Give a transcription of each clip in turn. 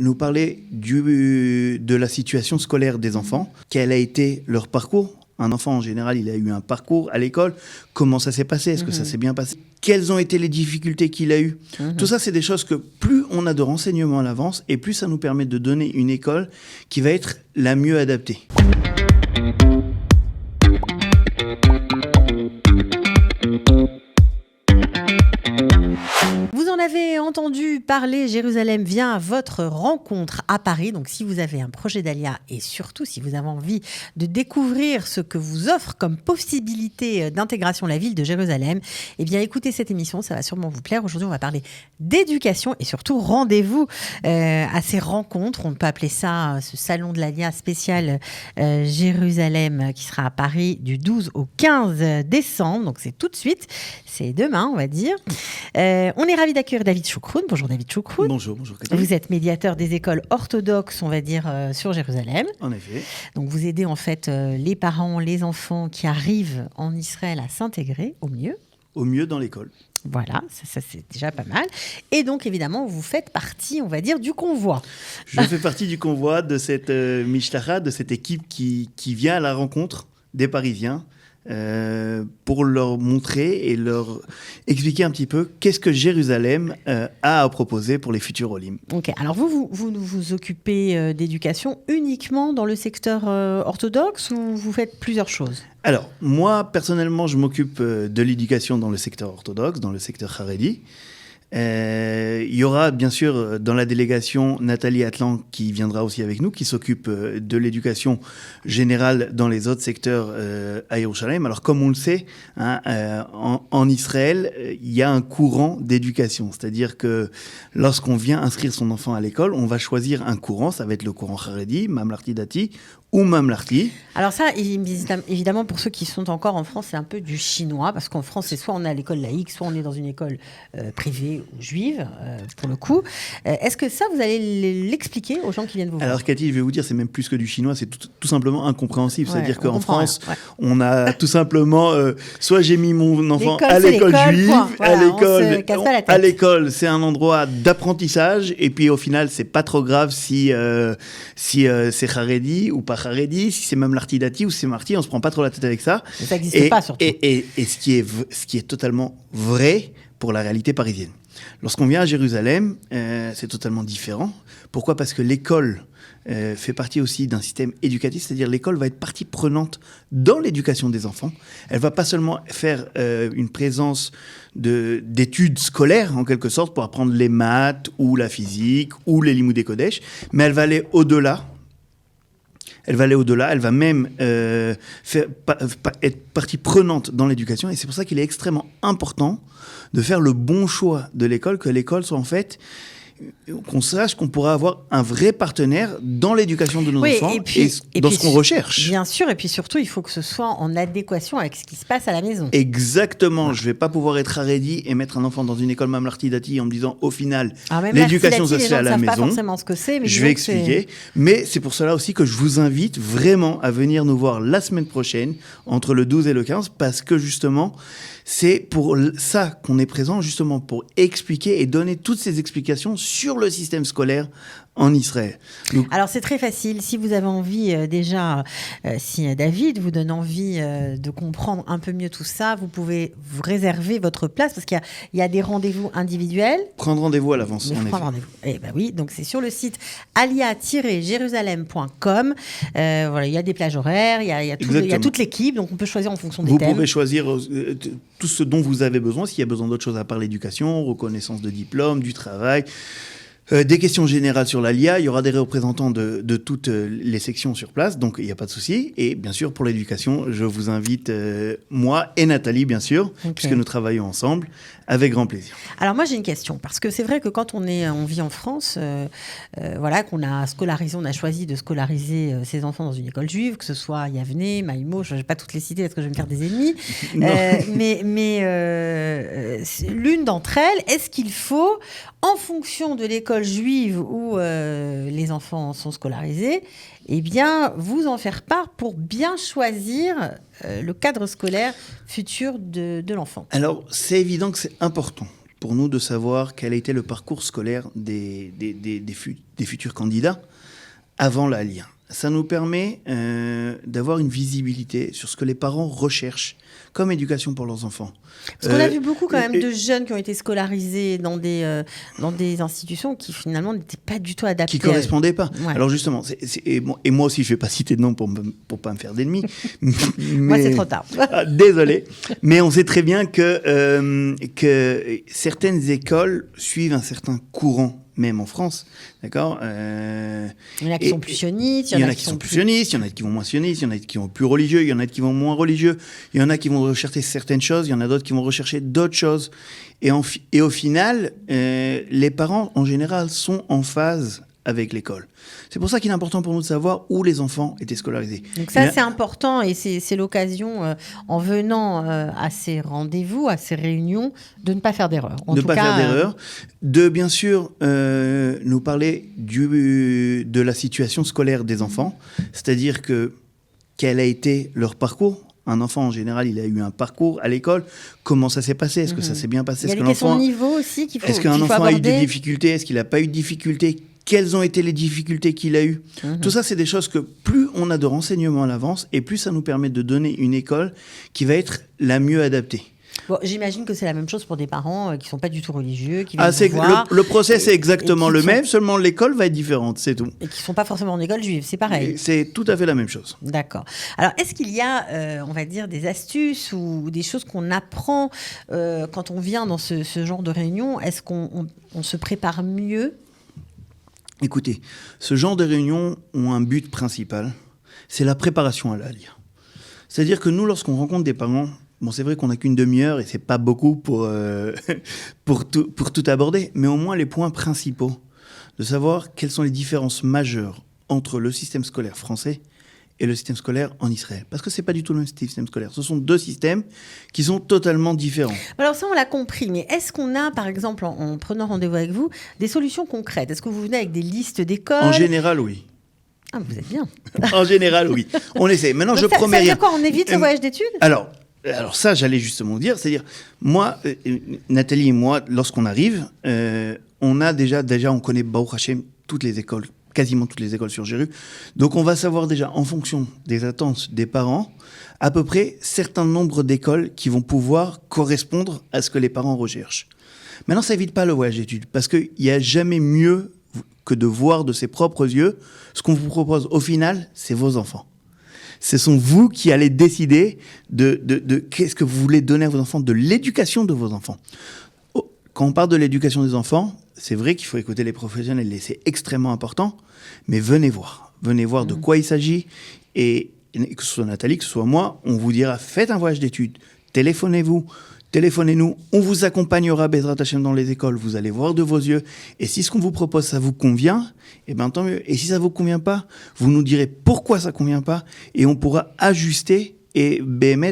nous parler de la situation scolaire des enfants, quel a été leur parcours. Un enfant, en général, il a eu un parcours à l'école. Comment ça s'est passé? Est-ce que ça s'est bien passé? Quelles ont été les difficultés qu'il a eues? Tout ça, c'est des choses que plus on a de renseignements à l'avance, et plus ça nous permet de donner une école qui va être la mieux adaptée. Vous en avez entendu parler, Jérusalem vient à votre rencontre à Paris. Donc si vous avez un projet d'Alia et surtout si vous avez envie de découvrir ce que vous offre comme possibilité d'intégration la ville de Jérusalem, eh bien écoutez cette émission, ça va sûrement vous plaire. Aujourd'hui, on va parler d'éducation et surtout rendez-vous à ces rencontres. On peut appeler ça ce salon de l'Alia spécial Jérusalem qui sera à Paris du 12 au 15 décembre. Donc c'est tout de suite, c'est demain on va dire. On est ravis d'accueillir David Choukroun. Bonjour David Choukroun. Bonjour Cathy. Vous êtes médiateur des écoles orthodoxes, on va dire, sur Jérusalem. En effet. Donc vous aidez en fait les parents, les enfants qui arrivent en Israël à s'intégrer au mieux. Au mieux dans l'école. Voilà, ça c'est déjà pas mal. Et donc évidemment, vous faites partie, on va dire, du convoi. Je fais partie du convoi de cette Mishtara, de cette équipe qui vient à la rencontre des Parisiens. Pour leur montrer et leur expliquer un petit peu qu'est-ce que Jérusalem a à proposer pour les futurs Olim. Ok, alors vous occupez d'éducation uniquement dans le secteur orthodoxe ou vous faites plusieurs choses? Alors, moi, personnellement, je m'occupe de l'éducation dans le secteur orthodoxe, dans le secteur Haredi. Il y aura bien sûr dans la délégation Nathalie Atlan qui viendra aussi avec nous, qui s'occupe de l'éducation générale dans les autres secteurs à Yerushalayim. Alors comme on le sait, en Israël, il y a un courant d'éducation. C'est-à-dire que lorsqu'on vient inscrire son enfant à l'école, on va choisir un courant, ça va être le courant Haredi, Mamlarti Dati ou Mamlarti. Alors ça, évidemment, pour ceux qui sont encore en France, c'est un peu du chinois, parce qu'en France, c'est soit on est à l'école laïque, soit on est dans une école privée ou juive, pour le coup. Est-ce que ça, vous allez l'expliquer aux gens qui viennent vous voir? Alors Cathy, je vais vous dire, c'est même plus que du chinois, c'est tout simplement incompréhensible. Ouais, c'est-à-dire qu'en France, ouais. on a tout simplement, soit j'ai mis mon enfant à l'école juive, voilà, à l'école, c'est un endroit d'apprentissage, et puis au final, c'est pas trop grave si c'est Haredi ou pas Haredi, si c'est même l'Artidati ou si c'est Marti, on se prend pas trop la tête avec ça. Mais ça n'existe pas surtout. Et ce qui est totalement vrai pour la réalité parisienne. Lorsqu'on vient à Jérusalem, c'est totalement différent. Pourquoi ? Parce que l'école fait partie aussi d'un système éducatif, c'est-à-dire l'école va être partie prenante dans l'éducation des enfants. Elle va pas seulement faire une présence d'études scolaires, en quelque sorte, pour apprendre les maths ou la physique ou les limoudei kodesh, mais elle va aller au-delà. Elle va même être partie prenante dans l'éducation. Et c'est pour ça qu'il est extrêmement important de faire le bon choix de l'école, que l'école soit en fait, qu'on sache qu'on pourra avoir un vrai partenaire dans l'éducation de nos enfants et dans ce qu'on recherche. Bien sûr, et puis surtout, il faut que ce soit en adéquation avec ce qui se passe à la maison. Exactement. Je ne vais pas pouvoir être Haredi et mettre un enfant dans une école Mamlarti Dati en me disant, au final, l'éducation sociale à la maison. Les gens ne savent pas forcément ce que c'est. Mais je vais expliquer. Mais c'est pour cela aussi que je vous invite vraiment à venir nous voir la semaine prochaine, entre le 12 et le 15, parce que justement, c'est pour ça qu'on est présent, justement pour expliquer et donner toutes ces explications sur le système scolaire en Israël. Donc, alors c'est très facile, si vous avez envie si David vous donne envie de comprendre un peu mieux tout ça, vous pouvez vous réserver votre place parce qu'il y a des rendez-vous individuels. Prendre rendez-vous à l'avance, en effet. Rendez-vous. Eh ben oui, donc c'est sur le site alia-jérusalem.com. Voilà, il y a des plages horaires, il y a toute l'équipe, donc on peut choisir en fonction des thèmes. Vous pouvez choisir tout ce dont vous avez besoin, s'il y a besoin d'autres choses à part l'éducation, reconnaissance de diplôme, du travail. Des questions générales sur l'ALIA, il y aura des représentants de toutes les sections sur place, donc il n'y a pas de souci. Et bien sûr, pour l'éducation, je vous invite, moi et Nathalie, bien sûr, puisque nous travaillons ensemble, avec grand plaisir. Alors moi, j'ai une question, parce que c'est vrai que quand on vit en France, qu'on a scolarisé, on a choisi de scolariser ses enfants dans une école juive, que ce soit Yavne, Maïmo, je ne vais pas toutes les citer parce que je vais me faire des ennemis, mais l'une d'entre elles, est-ce qu'il faut, en fonction de l'école juive où les enfants sont scolarisés, eh bien, vous en faire part pour bien choisir le cadre scolaire futur de l'enfant? Alors, c'est évident que c'est important. pour nous de savoir quel a été le parcours scolaire des futurs candidats avant la LIA. Ça nous permet d'avoir une visibilité sur ce que les parents recherchent comme éducation pour leurs enfants. Parce qu'on a vu beaucoup quand même de jeunes qui ont été scolarisés dans des institutions qui finalement n'étaient pas du tout adaptées. Qui ne correspondaient pas. Ouais. Alors justement, et moi aussi je ne vais pas citer de nom pour ne pas me faire d'ennemis. Moi c'est trop tard. Désolé. Mais on sait très bien que certaines écoles suivent un certain courant. Même en France, d'accord. Il y en a qui sont plus sionistes, il y en a qui sont plus sionistes, il y en a qui vont moins sionistes, il y en a qui vont plus religieux, il y en a qui vont moins religieux, il y en a qui vont rechercher certaines choses, il y en a d'autres qui vont rechercher d'autres choses. Et au final, les parents, en général, sont en phase avec l'école. C'est pour ça qu'il est important pour nous de savoir où les enfants étaient scolarisés. Donc ça, c'est important et c'est l'occasion, en venant à ces rendez-vous, à ces réunions, de ne pas faire d'erreur. De ne pas faire d'erreur. De, bien sûr, nous parler de la situation scolaire des enfants, c'est-à-dire quel a été leur parcours. Un enfant, en général, il a eu un parcours à l'école. Comment ça s'est passé? Est-ce que ça s'est bien passé? Il y a des questions de niveau aussi qu'il faut aborder. Est-ce qu'un enfant a eu des difficultés? Est-ce qu'il n'a pas eu de difficultés? Quelles ont été les difficultés qu'il a eues? Tout ça, c'est des choses que plus on a de renseignements à l'avance, et plus ça nous permet de donner une école qui va être la mieux adaptée. Bon, j'imagine que c'est la même chose pour des parents qui ne sont pas du tout religieux, qui viennent vous voir. Le process est exactement le même, seulement l'école va être différente, c'est tout. Et qui ne sont pas forcément en école juive, c'est pareil. C'est tout à fait la même chose. D'accord. Alors, est-ce qu'il y a, on va dire, des astuces ou des choses qu'on apprend quand on vient dans ce genre de réunion? Est-ce qu'on se prépare mieux? Écoutez, ce genre de réunions ont un but principal, c'est la préparation à la LIA. C'est-à-dire que nous, lorsqu'on rencontre des parents, bon, c'est vrai qu'on n'a qu'une demi-heure et c'est pas beaucoup pour tout aborder, mais au moins les points principaux, de savoir quelles sont les différences majeures entre le système scolaire français et le système scolaire en Israël. Parce que c'est pas du tout le même système scolaire. Ce sont deux systèmes qui sont totalement différents. Alors ça, on l'a compris, mais est-ce qu'on a, par exemple, en prenant rendez-vous avec vous, des solutions concrètes? Est-ce que vous venez avec des listes d'écoles? En général, oui. Ah, vous êtes bien. En général, oui. On essaie. Maintenant, donc je promets rien. Ça veut dire quoi? On évite le voyage d'études? Alors ça, j'allais justement dire, c'est-à-dire, moi, Nathalie et moi, lorsqu'on arrive, on a déjà, on connaît, Baruch Hashem, toutes les écoles, quasiment toutes les écoles sur Jéru. Donc, on va savoir déjà, en fonction des attentes des parents, à peu près certain nombre d'écoles qui vont pouvoir correspondre à ce que les parents recherchent. Maintenant, ça évite pas le voyage d'études, parce qu'il n'y a jamais mieux que de voir de ses propres yeux ce qu'on vous propose. Au final, c'est vos enfants. Ce sont vous qui allez décider de qu'est-ce que vous voulez donner à vos enfants, de l'éducation de vos enfants. Quand on parle de l'éducation des enfants, c'est vrai qu'il faut écouter les professionnels et c'est extrêmement important, mais venez voir de quoi il s'agit et que ce soit Nathalie, que ce soit moi, on vous dira faites un voyage d'études, téléphonez-nous, on vous accompagnera Bezrat Hashem dans les écoles, vous allez voir de vos yeux, et si ce qu'on vous propose, ça vous convient, eh ben tant mieux. Et si ça vous convient pas, vous nous direz pourquoi ça convient pas, et on pourra ajuster et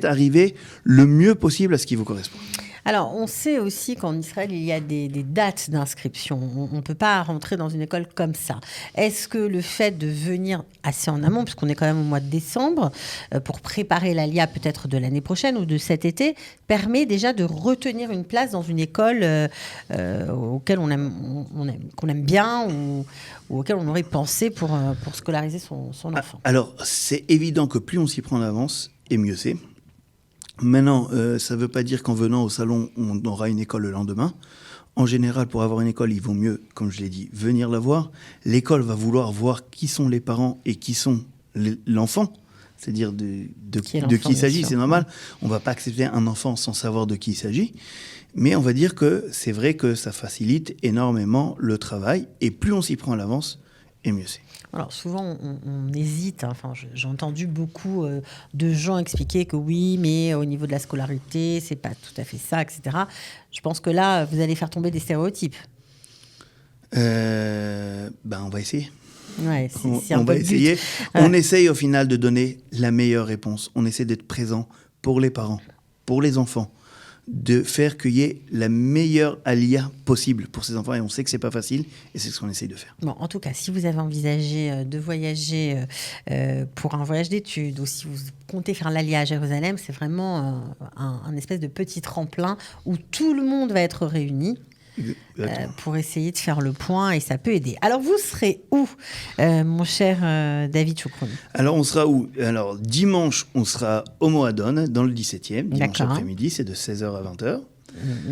arriver le mieux possible à ce qui vous correspond. Alors, on sait aussi qu'en Israël, il y a des dates d'inscription. On ne peut pas rentrer dans une école comme ça. Est-ce que le fait de venir assez en amont, puisqu'on est quand même au mois de décembre, pour préparer l'ALIA peut-être de l'année prochaine ou de cet été, permet déjà de retenir une place dans une école auquel qu'on aime bien ou auquel on aurait pensé pour scolariser son enfant? Alors, c'est évident que plus on s'y prend en avance, et mieux c'est. Maintenant, ça ne veut pas dire qu'en venant au salon, on aura une école le lendemain. En général, pour avoir une école, il vaut mieux, comme je l'ai dit, venir la voir. L'école va vouloir voir qui sont les parents et qui sont l'enfant, c'est-à-dire de qui il s'agit, c'est normal. On ne va pas accepter un enfant sans savoir de qui il s'agit. Mais on va dire que c'est vrai que ça facilite énormément le travail. Et plus on s'y prend à l'avance, et mieux c'est. Alors souvent on hésite, hein. Enfin, j'ai entendu beaucoup de gens expliquer que oui, mais au niveau de la scolarité, c'est pas tout à fait ça, etc. Je pense que là, vous allez faire tomber des stéréotypes. On va essayer. Ouais, c'est on va essayer. On essaye au final de donner la meilleure réponse. On essaie d'être présent pour les parents, pour les enfants, de faire qu'il y ait la meilleure alia possible pour ces enfants. Et on sait que c'est pas facile, et c'est ce qu'on essaye de faire. Bon, en tout cas, si vous avez envisagé de voyager pour un voyage d'études, ou si vous comptez faire l'Alia à Jérusalem, c'est vraiment un espèce de petit tremplin où tout le monde va être réuni. Pour essayer de faire le point, et ça peut aider. Alors, vous serez où, mon cher David Choukroun? Alors, on sera où? Alors, dimanche, on sera au Moadone, dans le 17e, dimanche D'accord. après-midi, c'est de 16h à 20h.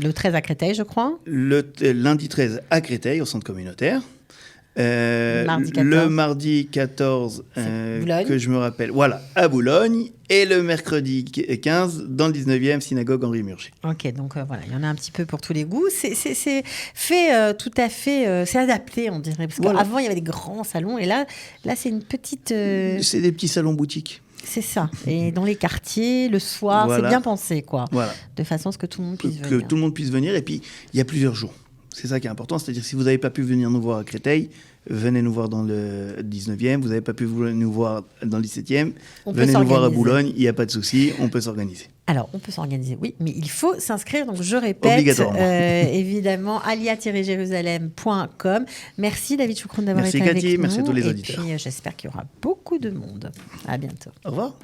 Le 13 à Créteil, je crois. Lundi 13 à Créteil, au centre communautaire. Mardi 14. Le mardi 14, Boulogne. que je me rappelle, voilà, à Boulogne. Et le mercredi 15, dans le 19e, synagogue Henri Murger. Ok, donc voilà, il y en a un petit peu pour tous les goûts. C'est fait tout à fait, c'est adapté, on dirait. Parce Voilà. qu'avant, il y avait des grands salons, et là c'est une petite... C'est des petits salons boutiques. C'est ça. Et dans les quartiers, le soir, Voilà. c'est bien pensé, quoi. Voilà. De façon à ce que tout le monde puisse Que venir. tout le monde puisse venir. Et puis, il y a plusieurs jours. C'est ça qui est important. C'est-à-dire, si vous n'avez pas pu venir nous voir à Créteil, venez nous voir dans le 19e. Vous n'avez pas pu nous voir dans le 17e. On peut Venez nous voir à s'organiser. Boulogne. Il n'y a pas de souci. On peut s'organiser. Alors, on peut s'organiser, oui, mais il faut s'inscrire. Donc, je répète, Obligatoirement. évidemment, alia-jérusalem.com. Merci, David Choukroun, d'avoir Merci, été Cathy. avec nous. Merci à tous les Et auditeurs. puis, j'espère qu'il y aura beaucoup de monde. À bientôt. Au revoir.